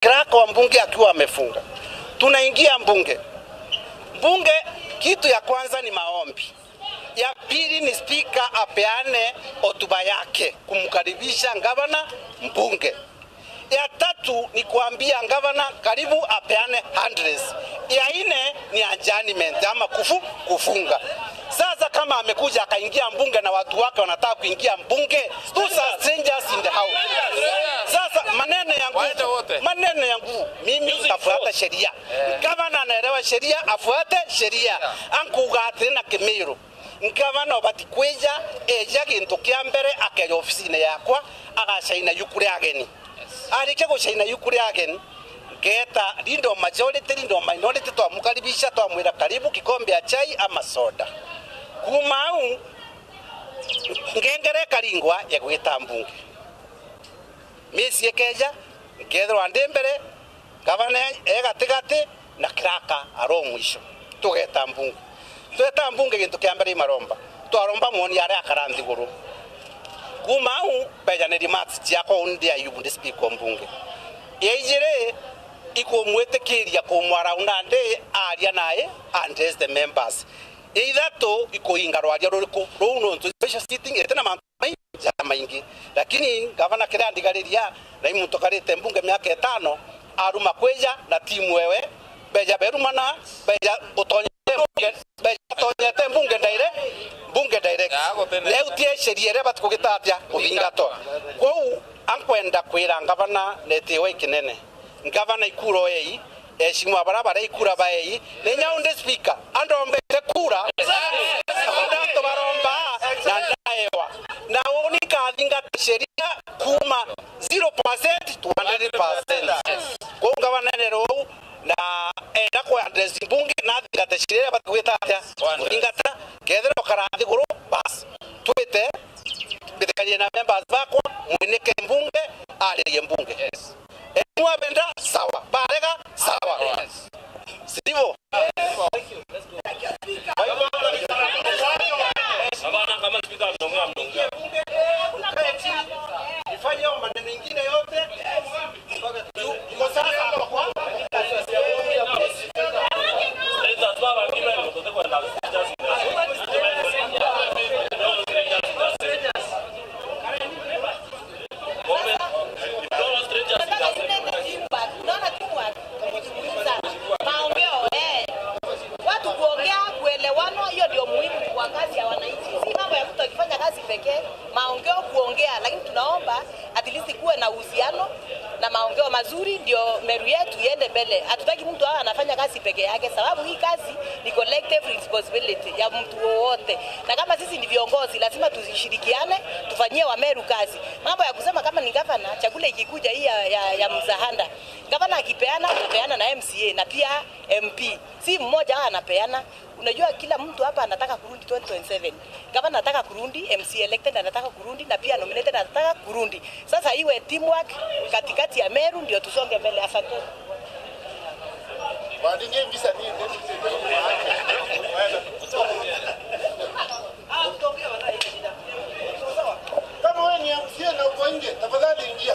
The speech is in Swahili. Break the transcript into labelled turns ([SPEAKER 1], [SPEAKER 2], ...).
[SPEAKER 1] clerk wa mbunge akiwa amefunga. Tunaingia mbunge. Mbunge kitu ya kwanza ni maombi. Ya pili ni speaker apeane hotuba yake kumkaribisha gavana mbunge. Ya tatu ni kuambia gavana karibu apeane address. Ya nne ni adjournment ama kufunga. Sasa kama amekuja akaingia mbunge na watu wake wanataka kuingia mbunge, those are strangers in the house. Sasa maneno yangu mimi nitafuata sheria. Gavana anaelewa sheria, afuate sheria. Ankugatire na Kimiru. Gavana obatikweja eja gintu kia mbere akeja ofisine yakwa agacaina yukuri ageni. Arike gucaina yukuri ageni geta lindo majority lindo minority twamukaribisha twamwira karibu kikombe ya chai ama soda. Kumau ngengere karingwa ya gwita mbunge. Misi ekeja ngethro andembere gavana egatigati na kiraka aro mwisho tugeta mbunge. Tweta mbunge gintu kia mbere maromba. Twaromba muoni yare akaranthi guru. Kumau bejaneri mats tiako undia yubundi speak mbunge. Yeijere iko mwetekeria kumwara unande aria nae address the members. Either to iko ingaro aria runo to special sitting etena mamai maingi. Lakini gavana kira ndigariria na imuntu karite mbunge miaka 5 aruma kweja na timu wewe beja berumana beja utonye beja mbunge direct leo tie sheria reba tukugitatia kubingato kwou ankwenda kwira gavana netiwe kinene gavana ikuro ei eshimwa barabara ikura baei nenya unde speaker andombete kura ndo baromba na ndaewa na unika thinga sheria kuma 0% to 100%. Kwa gavana nero na enda kwa address mbunge na thingata sheria batugita atia thingata kethero karathi guru bas twite bithikarie na members bakwa mwineke mbunge ariye mbunge. Yes. Mwa benda sawa barega sawa. Yes. Sivyo? Thank you. Let's go. Kama speaker mdonga ifanye maneno mengine yote kwa sasa kwa maongeo kuongea, lakini tunaomba at least kuwe na uhusiano na maongeo mazuri ndio meru yetu iende mbele. Hatutaki mtu anafanya kazi peke yake, sababu hii kazi ni collective responsibility ya mtu wote. Na kama sisi ni viongozi lazima tushirikiane, tufanyie wa meru kazi. Mambo ya kusema kama ni gavana chakula ikikuja hii ya mzahanda. Gavana akipeana anapeana na MCA na pia MP. Si mmoja anapeana. Unajua kila mtu hapa anataka kurudi 2027. Gavana anataka kurudi, MC elected anataka kurudi na pia nominated anataka kurudi. Sasa iwe teamwork katikati ya Meru ndio tusonge mbele. Asante.
[SPEAKER 2] Wadinge visa ni kama wewe ni MC na uko nje tafadhali ingia.